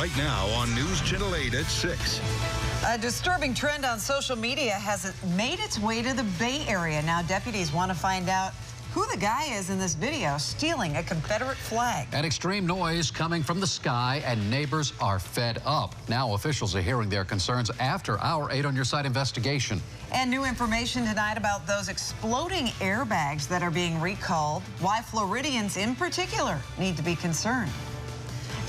right now on News Channel 8 at 6. A disturbing trend on social media has made its way to the Bay Area. Now deputies want to find out who the guy is in this video stealing a Confederate flag. An extreme noise coming from the sky, and neighbors are fed up. Now officials are hearing their concerns after our 8 on Your Side investigation. And new information tonight about those exploding airbags that are being recalled, why Floridians in particular need to be concerned.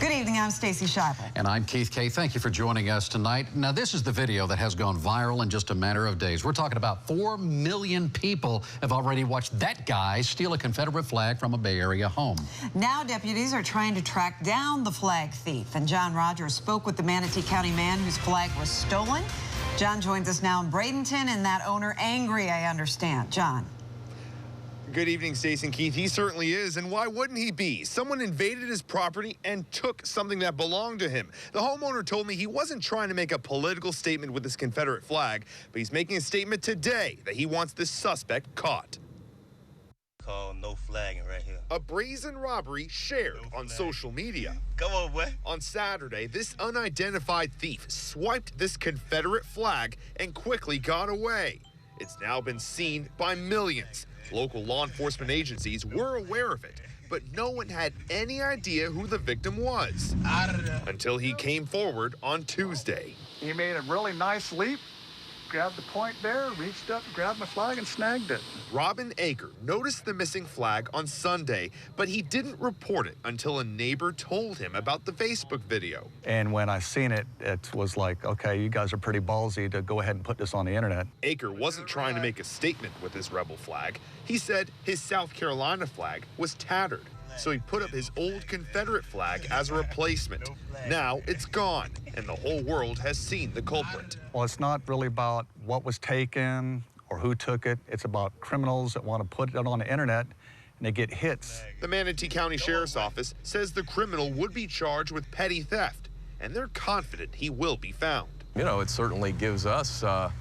Good evening, I'm Stacey Scheibel. And I'm Keith Kay. Thank you for joining us tonight. Now, this is the video that has gone viral in just a matter of days. We're talking about 4 million people have already watched that guy steal a Confederate flag from a Bay Area home. Now deputies are trying to track down the flag thief. And John Rogers spoke with the Manatee County man whose flag was stolen. John joins us now in Bradenton, and that owner angry, I understand. John. Good evening, Stacey and Keith. He certainly is, and why wouldn't he be? Someone invaded his property and took something that belonged to him. The homeowner told me he wasn't trying to make a political statement with his Confederate flag, but he's making a statement today that he wants this suspect caught. Called no flagging right here. A brazen robbery shared on social media. Come on, boy. On Saturday, this unidentified thief swiped this Confederate flag and quickly got away. It's now been seen by millions. Local law enforcement agencies were aware of it, but no one had any idea who the victim was until he came forward on Tuesday. He made a really nice leap, grabbed the point there, reached up, grabbed my flag, and snagged it. Robin Aker noticed the missing flag on Sunday, but he didn't report it until a neighbor told him about the Facebook video. And when I seen it, it was like, okay, you guys are pretty ballsy to go ahead and put this on the internet. Aker wasn't trying to make a statement with his rebel flag. He said his South Carolina flag was tattered, so he put up his old Confederate flag as a replacement. Now it's gone, and the whole world has seen the culprit. Well, it's not really about what was taken or who took it. It's about criminals that want to put it on the internet and they get hits. The Manatee County Sheriff's Office says the criminal would be charged with petty theft, and they're confident he will be found. You know, it certainly gives us a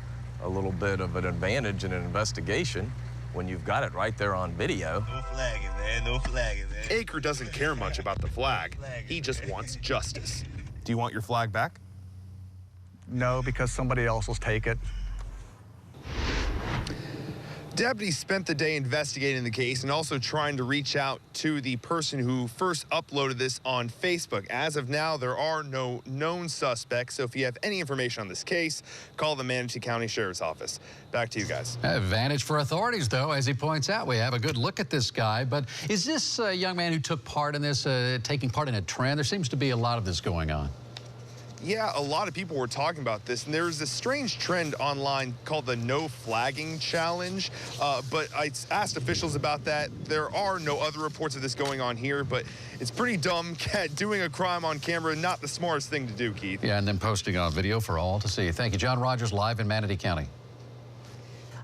little bit of an advantage in an investigation when you've got it right there on video. No flagging, man. No flagging, man. Aker doesn't care much about the flag. He just wants justice. Do you want your flag back? No, because somebody else will take it. Deputies spent the day investigating the case and also trying to reach out to the person who first uploaded this on Facebook. As of now, there are no known suspects, so if you have any information on this case, call the Manatee County Sheriff's Office. Back to you guys. Advantage for authorities, though, as he points out. We have a good look at this guy, but is this young man who took part in this taking part in a trend? There seems to be a lot of this going on. Yeah, a lot of people were talking about this, and there's this strange trend online called the No Flagging Challenge, but I asked officials about that. There are no other reports of this going on here, but it's pretty dumb. Doing a crime on camera, not the smartest thing to do, Keith. Yeah, and then posting on video for all to see. Thank you, John Rogers, live in Manatee County.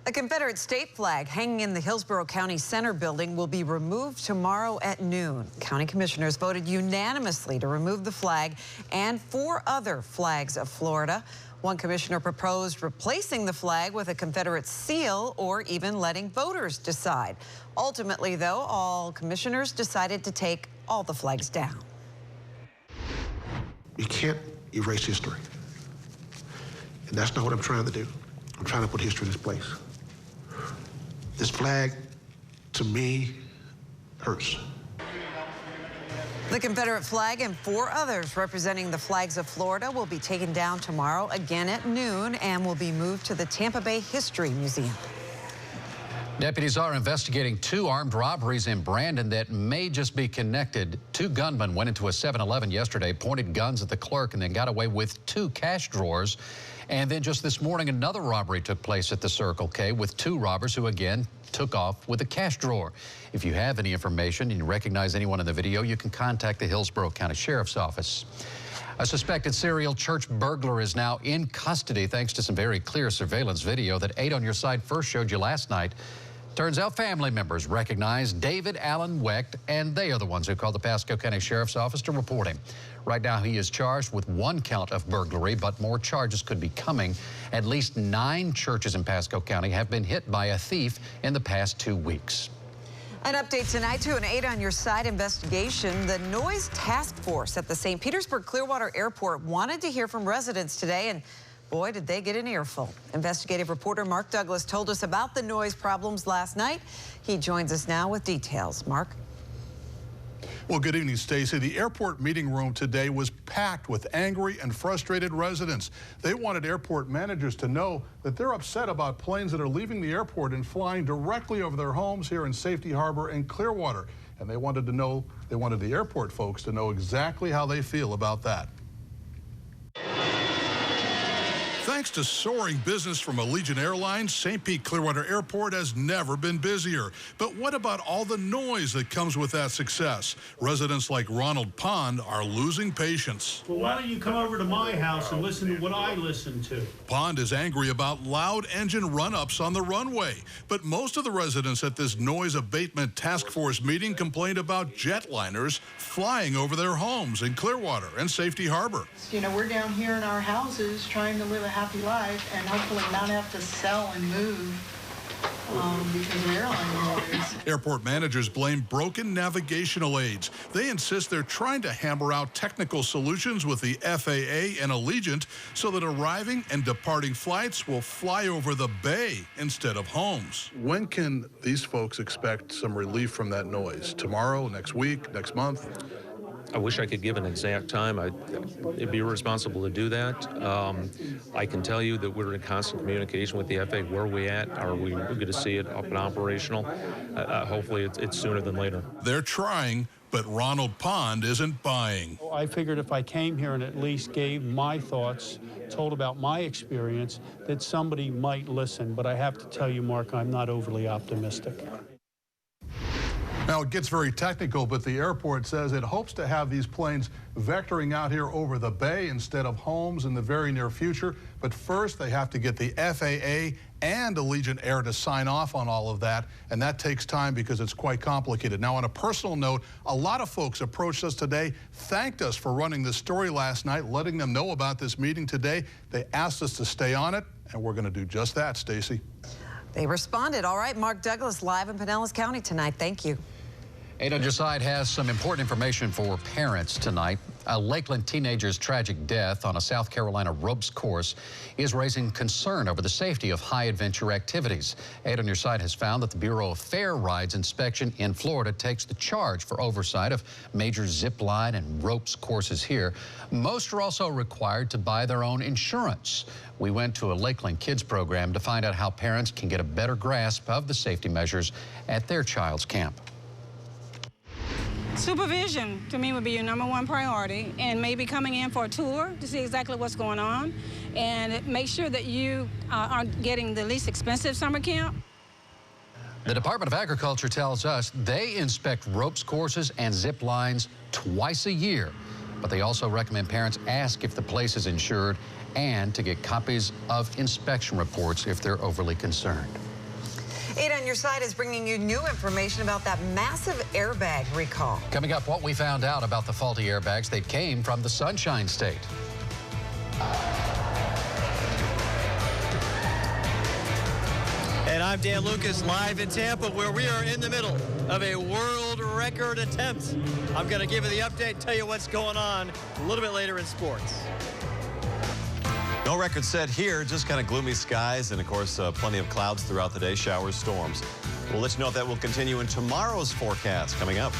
A Confederate state flag hanging in the Hillsborough County Center building will be removed tomorrow at noon. County commissioners voted unanimously to remove the flag and 4 other flags of Florida. One commissioner proposed replacing the flag with a Confederate seal or even letting voters decide. Ultimately, though, all commissioners decided to take all the flags down. You can't erase history. And that's not what I'm trying to do. I'm trying to put history in its place. This flag, to me, hurts. The Confederate flag and 4 others representing the flags of Florida will be taken down tomorrow again at noon and will be moved to the Tampa Bay History Museum. Deputies are investigating 2 armed robberies in Brandon that may just be connected. 2 gunmen went into a 7-Eleven yesterday, pointed guns at the clerk, and then got away with 2 cash drawers. And then just this morning, another robbery took place at the Circle K with 2 robbers who, again, took off with a cash drawer. If you have any information and you recognize anyone in the video, you can contact the Hillsborough County Sheriff's Office. A suspected serial church burglar is now in custody thanks to some very clear surveillance video that 8 on Your Side first showed you last night. Turns out family members recognize David Allen Wecht, and they are the ones who called the Pasco County Sheriff's Office to report him. Right now, he is charged with 1 count of burglary, but more charges could be coming. At least 9 churches in Pasco County have been hit by a thief in the past 2 weeks. An update tonight to an 8 on your side investigation. The noise task force at the St. Petersburg Clearwater Airport wanted to hear from residents today, and boy, did they get an earful. Investigative reporter Mark Douglas told us about the noise problems last night. He joins us now with details. Mark? Well, good evening, Stacy. The airport meeting room today was packed with angry and frustrated residents. They wanted airport managers to know that they're upset about planes that are leaving the airport and flying directly over their homes here in Safety Harbor and Clearwater. And they wanted the airport folks to know exactly how they feel about that. Thanks to soaring business from Allegiant Airlines, St. Pete Clearwater Airport has never been busier. But what about all the noise that comes with that success? Residents like Ronald Pond are losing patience. Well, why don't you come over to my house and listen to what I listen to? Pond is angry about loud engine run-ups on the runway. But most of the residents at this noise abatement task force meeting complained about jetliners flying over their homes in Clearwater and Safety Harbor. You know, we're down here in our houses trying to live a happy life and hopefully not have to sell and move because of airline noise. Airport managers blame broken navigational aids. They insist they're trying to hammer out technical solutions with the FAA and Allegiant so that arriving and departing flights will fly over the bay instead of homes. When can these folks expect some relief from that noise? Tomorrow, next week, next month? I wish I could give an exact time. It'd be irresponsible to do that. I can tell you that we're in constant communication with the FAA. Where are we at? Are we going to see it up and operational? Hopefully it's sooner than later. They're trying, but Ronald Pond isn't buying. I figured if I came here and at least gave my thoughts, told about my experience, that somebody might listen. But I have to tell you, Mark, I'm not overly optimistic. Now, it gets very technical, but the airport says it hopes to have these planes vectoring out here over the bay instead of homes in the very near future. But first, they have to get the FAA and Allegiant Air to sign off on all of that, and that takes time because it's quite complicated. Now, on a personal note, a lot of folks approached us today, thanked us for running this story last night, letting them know about this meeting today. They asked us to stay on it, and we're going to do just that, Stacy. They responded. All right, Mark Douglas live in Pinellas County tonight. Thank you. 8 on your side has some important information for parents tonight. A Lakeland teenager's tragic death on a South Carolina ropes course is raising concern over the safety of high adventure activities. 8 on your side has found that the Bureau of Fair Rides Inspection in Florida takes the charge for oversight of major zip line and ropes courses here. Most are also required to buy their own insurance. We went to a Lakeland Kids program to find out how parents can get a better grasp of the safety measures at their child's camp. Supervision, to me, would be your #1 priority, and maybe coming in for a tour to see exactly what's going on, and make sure that you are getting the least expensive summer camp. The Department of Agriculture tells us they inspect ropes courses and zip lines twice a year, but they also recommend parents ask if the place is insured and to get copies of inspection reports if they're overly concerned. 8 on your side is bringing you new information about that massive airbag recall. Coming up, what we found out about the faulty airbags that came from the Sunshine State. And I'm Dan Lucas, live in Tampa, where we are in the middle of a world record attempt. I'm going to give you the update, tell you what's going on a little bit later in sports. No record set here, just kind of gloomy skies and, of course, plenty of clouds throughout the day, showers, storms. We'll let you know if that will continue in tomorrow's forecast coming up.